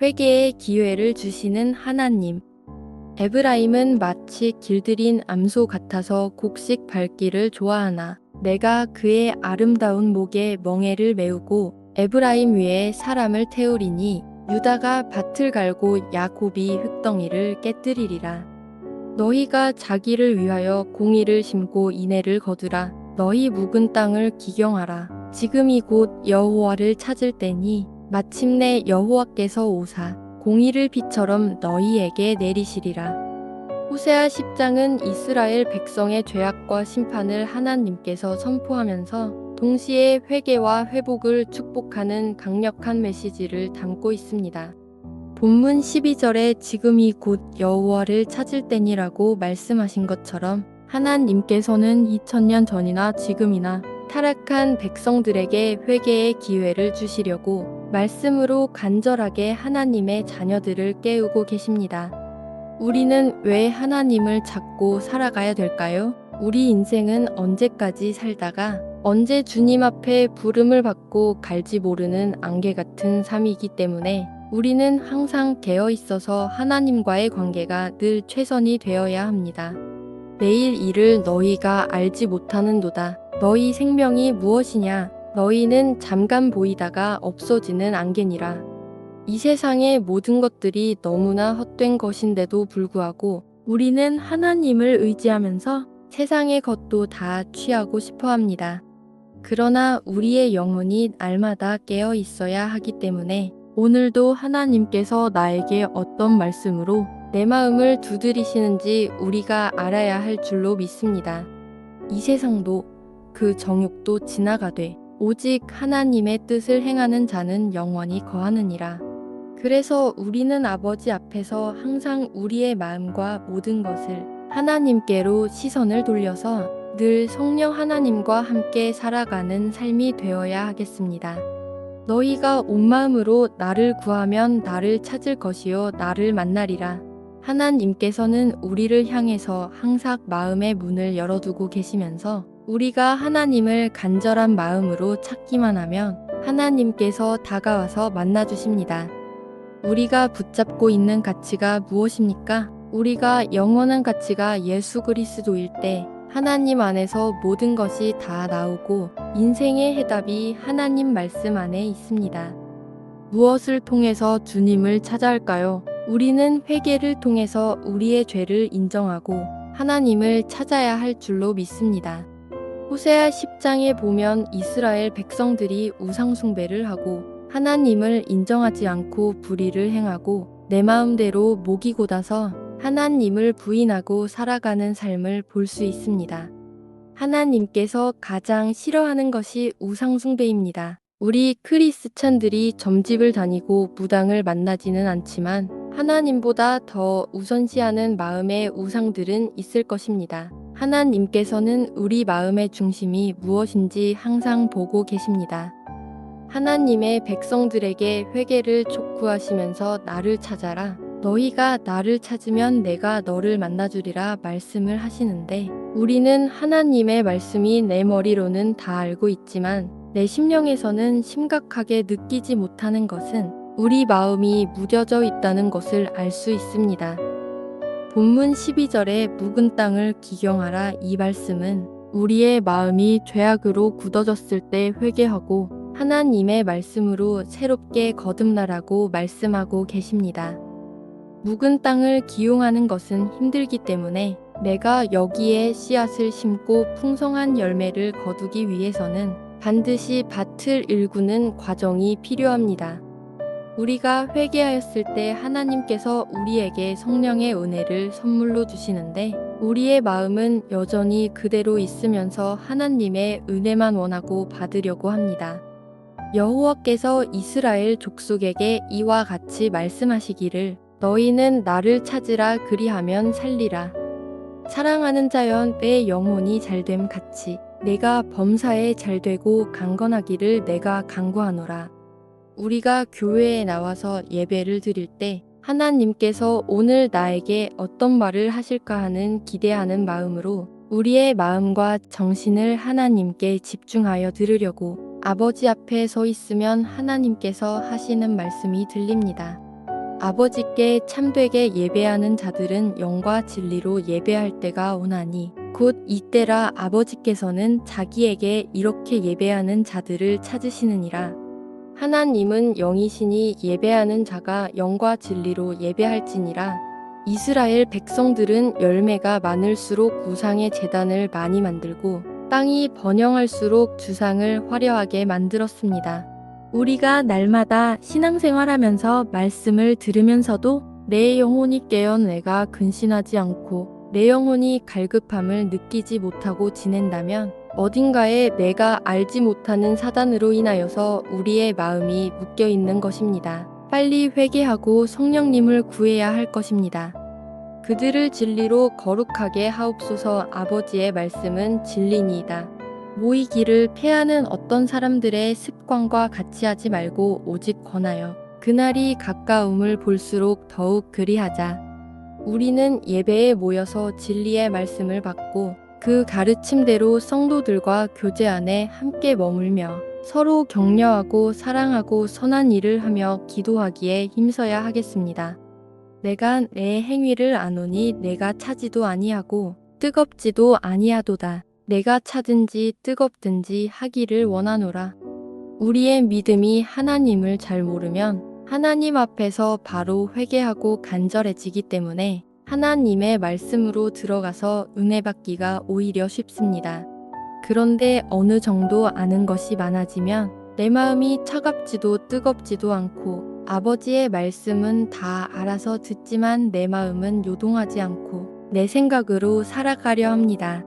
회개의 기회를 주시는 하나님. 에브라임은 마치 길들인 암소 같아서 곡식 밟기를 좋아하나 내가 그의 아름다운 목에 멍에를 메우고 에브라임 위에 사람을 태우리니 유다가 밭을 갈고 야곱이 흙덩이를 깨뜨리리라. 너희가 자기를 위하여 공의를 심고 인애를 거두라. 너희 묵은 땅을 기경하라. 지금이 곧 여호와를 찾을 때니 마침내 여호와께서 오사 공의를 비처럼 너희에게 내리시리라. 호세아 10장은 이스라엘 백성의 죄악과 심판을 하나님께서 선포하면서 동시에 회개와 회복을 축복하는 강력한 메시지를 담고 있습니다. 본문 12절에 지금이 곧 여호와를 찾을 때니라고 말씀하신 것처럼 하나님께서는 2000년 전이나 지금이나 타락한 백성들에게 회개의 기회를 주시려고 말씀으로 간절하게 하나님의 자녀들을 깨우고 계십니다. 우리는 왜 하나님을 찾고 살아가야 될까요? 우리 인생은 언제까지 살다가 언제 주님 앞에 부름을 받고 갈지 모르는 안개 같은 삶이기 때문에 우리는 항상 깨어 있어서 하나님과의 관계가 늘 최선이 되어야 합니다. 내일 일을 너희가 알지 못하는도다. 너희 생명이 무엇이냐? 너희는 잠깐 보이다가 없어지는 안개니라. 이 세상의 모든 것들이 너무나 헛된 것인데도 불구하고 우리는 하나님을 의지하면서 세상의 것도 다 취하고 싶어 합니다. 그러나 우리의 영혼이 날마다 깨어 있어야 하기 때문에 오늘도 하나님께서 나에게 어떤 말씀으로 내 마음을 두드리시는지 우리가 알아야 할 줄로 믿습니다. 이 세상도 그 정욕도 지나가되 오직 하나님의 뜻을 행하는 자는 영원히 거하느니라. 그래서 우리는 아버지 앞에서 항상 우리의 마음과 모든 것을 하나님께로 시선을 돌려서 늘 성령 하나님과 함께 살아가는 삶이 되어야 하겠습니다. 너희가 온 마음으로 나를 구하면 나를 찾을 것이요 나를 만나리라. 하나님께서는 우리를 향해서 항상 마음의 문을 열어두고 계시면서 우리가 하나님을 간절한 마음으로 찾기만 하면 하나님께서 다가와서 만나주십니다. 우리가 붙잡고 있는 가치가 무엇입니까? 우리가 영원한 가치가 예수 그리스도일 때 하나님 안에서 모든 것이 다 나오고 인생의 해답이 하나님 말씀 안에 있습니다. 무엇을 통해서 주님을 찾아 할까요? 우리는 회개를 통해서 우리의 죄를 인정하고 하나님을 찾아야 할 줄로 믿습니다. 호세아 10장에 보면 이스라엘 백성들이 우상숭배를 하고 하나님을 인정하지 않고 불의를 행하고 내 마음대로 목이 곧아서 하나님을 부인하고 살아가는 삶을 볼 수 있습니다. 하나님께서 가장 싫어하는 것이 우상숭배입니다. 우리 크리스찬들이 점집을 다니고 무당을 만나지는 않지만 하나님보다 더 우선시하는 마음의 우상들은 있을 것입니다. 하나님께서는 우리 마음의 중심이 무엇인지 항상 보고 계십니다. 하나님의 백성들에게 회개를 촉구하시면서 나를 찾아라. 너희가 나를 찾으면 내가 너를 만나주리라 말씀을 하시는데 우리는 하나님의 말씀이 내 머리로는 다 알고 있지만 내 심령에서는 심각하게 느끼지 못하는 것은 우리 마음이 무뎌져 있다는 것을 알 수 있습니다. 본문 12절에 묵은 땅을 기경하라 이 말씀은 우리의 마음이 죄악으로 굳어졌을 때 회개하고 하나님의 말씀으로 새롭게 거듭나라고 말씀하고 계십니다. 묵은 땅을 기용하는 것은 힘들기 때문에 내가 여기에 씨앗을 심고 풍성한 열매를 거두기 위해서는 반드시 밭을 일구는 과정이 필요합니다. 우리가 회개하였을 때 하나님께서 우리에게 성령의 은혜를 선물로 주시는데 우리의 마음은 여전히 그대로 있으면서 하나님의 은혜만 원하고 받으려고 합니다. 여호와께서 이스라엘 족속에게 이와 같이 말씀하시기를 너희는 나를 찾으라 그리하면 살리라. 사랑하는 자여 내 영혼이 잘됨 같이 내가 범사에 잘되고 강건하기를 내가 간구하노라. 우리가 교회에 나와서 예배를 드릴 때 하나님께서 오늘 나에게 어떤 말을 하실까 하는 기대하는 마음으로 우리의 마음과 정신을 하나님께 집중하여 들으려고 아버지 앞에 서 있으면 하나님께서 하시는 말씀이 들립니다. 아버지께 참되게 예배하는 자들은 영과 진리로 예배할 때가 오나니 곧 이때라. 아버지께서는 자기에게 이렇게 예배하는 자들을 찾으시느니라. 하나님은 영이시니 예배하는 자가 영과 진리로 예배할지니라. 이스라엘 백성들은 열매가 많을수록 우상의 제단을 많이 만들고 땅이 번영할수록 주상을 화려하게 만들었습니다. 우리가 날마다 신앙생활하면서 말씀을 들으면서도 내 영혼이 깨어 내가 근신하지 않고 내 영혼이 갈급함을 느끼지 못하고 지낸다면 어딘가에 내가 알지 못하는 사단으로 인하여서 우리의 마음이 묶여 있는 것입니다. 빨리 회개하고 성령님을 구해야 할 것입니다. 그들을 진리로 거룩하게 하옵소서. 아버지의 말씀은 진리니이다. 모이기를 패하는 어떤 사람들의 습관과 같이 하지 말고 오직 권하여 그날이 가까움을 볼수록 더욱 그리하자. 우리는 예배에 모여서 진리의 말씀을 받고 그 가르침대로 성도들과 교제 안에 함께 머물며 서로 격려하고 사랑하고 선한 일을 하며 기도하기에 힘써야 하겠습니다. 내가 내 행위를 아노니 내가 차지도 아니하고 뜨겁지도 아니하도다. 내가 차든지 뜨겁든지 하기를 원하노라. 우리의 믿음이 하나님을 잘 모르면 하나님 앞에서 바로 회개하고 간절해지기 때문에 하나님의 말씀으로 들어가서 은혜 받기가 오히려 쉽습니다. 그런데 어느 정도 아는 것이 많아지면 내 마음이 차갑지도 뜨겁지도 않고 아버지의 말씀은 다 알아서 듣지만 내 마음은 요동하지 않고 내 생각으로 살아가려 합니다.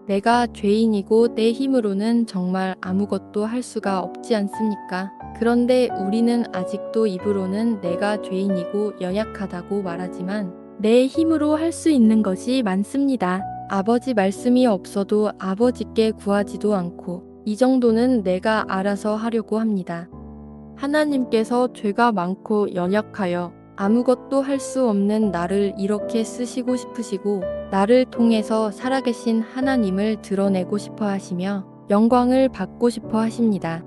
내가 죄인이고 내 힘으로는 정말 아무것도 할 수가 없지 않습니까? 그런데 우리는 아직도 입으로는 내가 죄인이고 연약하다고 말하지만 내 힘으로 할 수 있는 것이 많습니다. 아버지 말씀이 없어도 아버지께 구하지도 않고 이 정도는 내가 알아서 하려고 합니다. 하나님께서 죄가 많고 연약하여 아무것도 할 수 없는 나를 이렇게 쓰시고 싶으시고 나를 통해서 살아계신 하나님을 드러내고 싶어 하시며 영광을 받고 싶어 하십니다.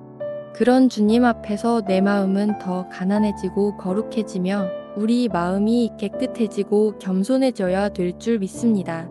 그런 주님 앞에서 내 마음은 더 가난해지고 거룩해지며 우리 마음이 깨끗해지고 겸손해져야 될 줄 믿습니다.